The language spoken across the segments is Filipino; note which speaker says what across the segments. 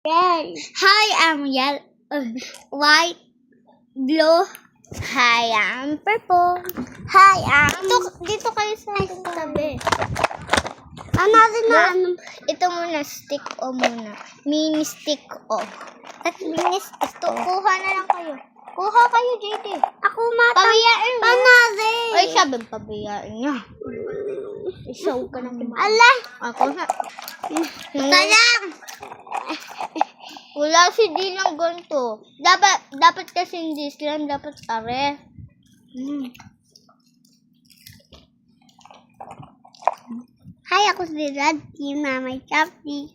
Speaker 1: red. Hi, I'm yellow, white, blue. Hi, I'm purple. Hi, I'm... Dito kayo sa ating tabi. Ito muna, stick o muna. Mini stick o. At mini stick o. Kuha na lang kayo. Kuha kayo, JD. Ako pabiyain mo. Panazin. Ay, sabi pabiyain niya. Isaw ka na kumain. Ala. Ako na. Talang. Wala si Dilang ganito. Dapat kasi hindi sila. Dapat are. Hi, ako si Dad. Team na may chopstick.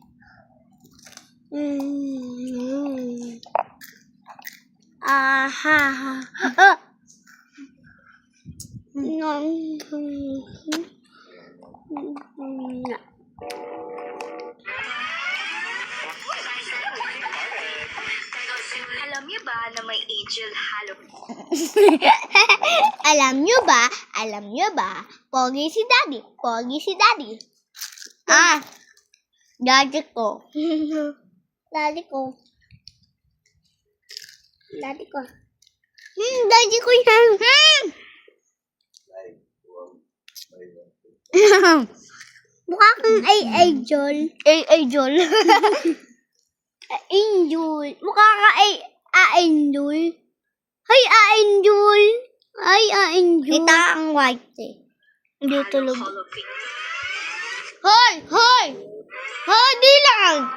Speaker 2: Alam niyo ba na may angel Halloween?
Speaker 1: Alam nyo ba, pogi si Daddy. Daddy ko. Daddy ko yan. Mukha kang angel. Angel. Angel. Mukha ka angel. Hi, angel. Kita ang white eh. Hindi tulog. Hoy! Di lang!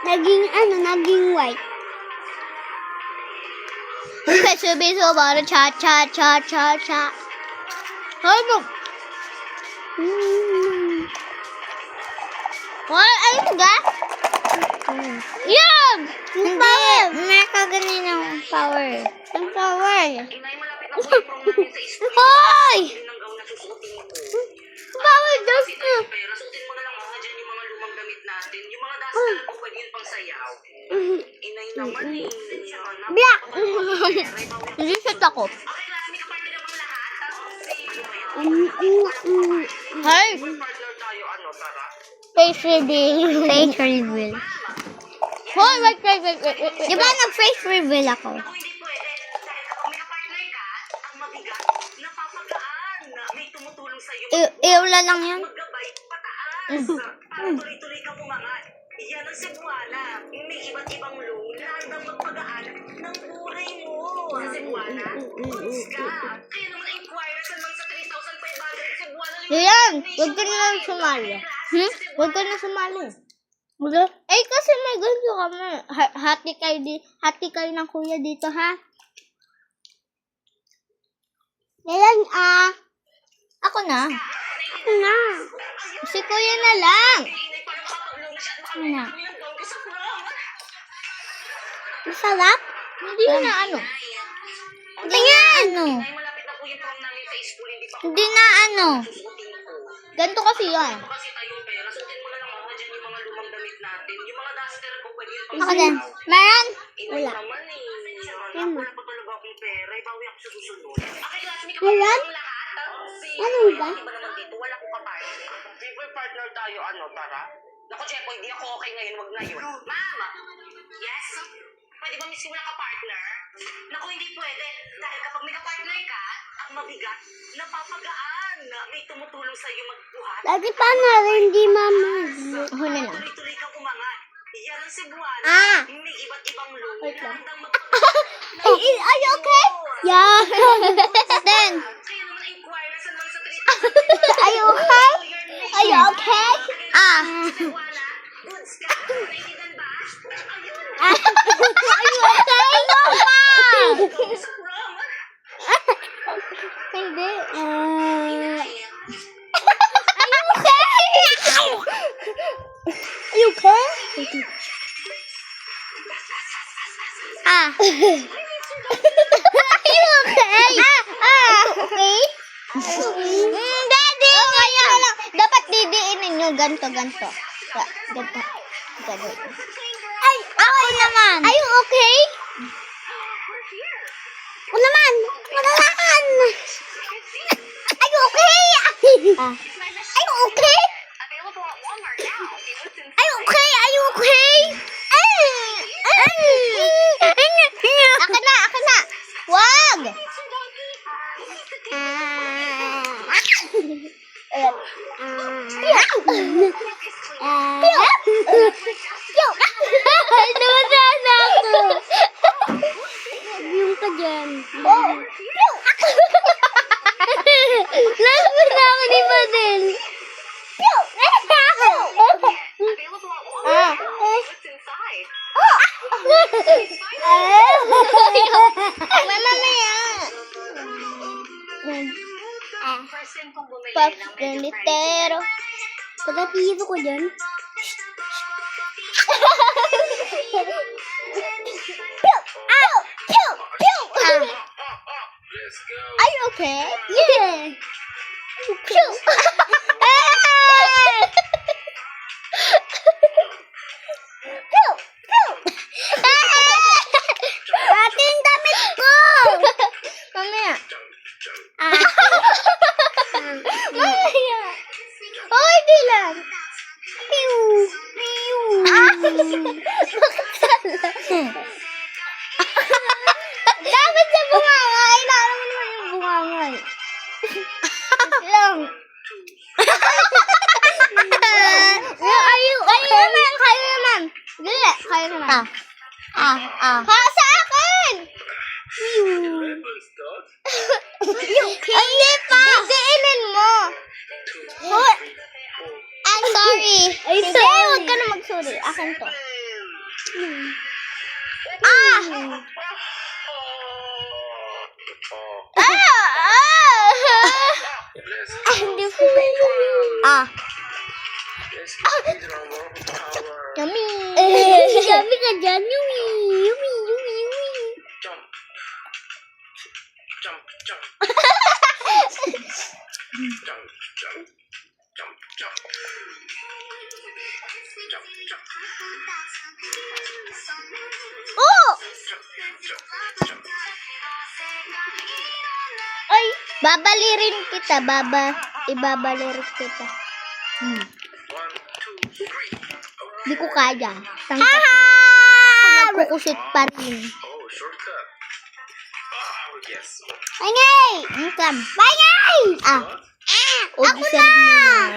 Speaker 1: Naging white. Sabi so bara cha. Ano? Ano ga? Yan! Ang power! Meron ganun ang power. Ang power.
Speaker 2: Inay, malapit ako yung prom namin sa school.
Speaker 1: Hoy!
Speaker 2: Yung gown na susuotin mo.
Speaker 1: Power does
Speaker 2: Kasi tayo pera, suotin mo na lang mga dyan yung mga lumang damit natin. Yung mga duster ko, pwede yun pang sayaw. Inay naman eh.
Speaker 1: Black! Hindi siya ako.
Speaker 2: Okay, last may kapartner na bang lahat?
Speaker 1: Hey!
Speaker 2: Partner tayo, ano, Tara?
Speaker 1: Face reveal. Hoy, wait. Di ba nag-face reveal ako?
Speaker 2: Ako hindi pwede. Dahil kapag may kapartner ka, ang mabigat, napapagaan. May tumutulong sa'yo.
Speaker 1: Iula lang yan.
Speaker 2: Maggabay pataas. Para tuloy-tuloy kang umangat. Yan ang Cebuana. May iba't ibang loan na handang magpagaan ng buhay mo. Sa Cebuana, goods ka. Kaya naman inquire sa mga sa 3,500 Cebuana.
Speaker 1: Yan, huwag ka na lang sumali. Huwag ka na sumali. Kasi may ganito kami. Hati kayo ng kuya dito, ha? Kailan, Ako na. Si kuya na lang. Ano? Masarap? Hindi na ano. Tingnan!
Speaker 2: Malapit na po yung prom namin sa school. Hindi pa
Speaker 1: Hindi na ano.
Speaker 2: susuotin ko.
Speaker 1: Ganito kasi yan.
Speaker 2: Kasi tayong pera, suotin mo na lang mga dyan yung mga lumang damit natin. Yung mga duster ko, pwede yun pang
Speaker 1: Ako din. Meron?
Speaker 2: Inay naman eh. Wala pa talaga akong pera. Ibawi ako sa susunod. Okay, last may
Speaker 1: Meron?
Speaker 2: kapatid lahat.
Speaker 1: Ano ba?
Speaker 2: Iba naman dito, wala akong kapartner. Favorite partner tayo, ano, Tara? Naku, Chepo, hindi ako okay ngayon, wag ngayon. Mama! Yes? Pwede ba miss wala ka-partner? Naku, hindi pwede. Dahil kapag may ka-partner ka, ang mabigat, napapagaan. May tumutulong sa'yo magbuhat.
Speaker 1: Lagi pa na rin, di mama. Ako na lang.
Speaker 2: Tuloy-tuloy kang umangat. Yan ang Cebuana. May iba't ibang loan na handang magpapagaan.
Speaker 1: Are you okay? Yeah. Then,
Speaker 2: Kaya naman inquire sa mga sa
Speaker 1: are you okay? Are you okay?
Speaker 2: Cebuana, goods ka. Naiintindihan ba? Ayun.
Speaker 1: Are you okay?
Speaker 2: Sa prom.
Speaker 1: Hindi. Are you okay? Are you okay? Okay? Daddy! Dapat didiinin nyo ganto. Ganto. Ay, ako naman. Are you okay? Ako naman. Are you okay? Are you okay?
Speaker 2: Available at Walmart now. See what's inside.
Speaker 1: Are you okay? Are you okay? Akin na. Wag! Namadaan ako. Yung ka dyan. Last mo na ako ni Badel.
Speaker 2: Available at Walmart now. See what's inside.
Speaker 1: Mamaya.
Speaker 2: First time kong bumili
Speaker 1: Pops
Speaker 2: ng medyo
Speaker 1: ganitero. Pagkatito ko dyan. Are you okay? Yeah. Pew. Pati yung damit ko. Mamaya. Mamaya. Oh, hindi lang. Pew. Pew. Dapat sa bunganga. Ilala mo naman yung bunganga. Wait lang. Kayo naman. Dili, kayo naman. Ha, sa akin! Hindi pa! Diinin mo! I'm sorry. Hindi, huwag ka na mag-sorry. Akin to. Hindi ko Yummy! Yummy ka dyan, yummy! Yummy!
Speaker 2: Jump. Jump.
Speaker 1: Oh! Ay, babalirin kita, ibabalirin kita.
Speaker 2: 1, 2, 3.
Speaker 1: Di ko kaya. Tangkat mo. Ako nagkukusot pa rin.
Speaker 2: Oh, shortcut. Yes.
Speaker 1: Bye, ngay! Bye, ngay! Ako na!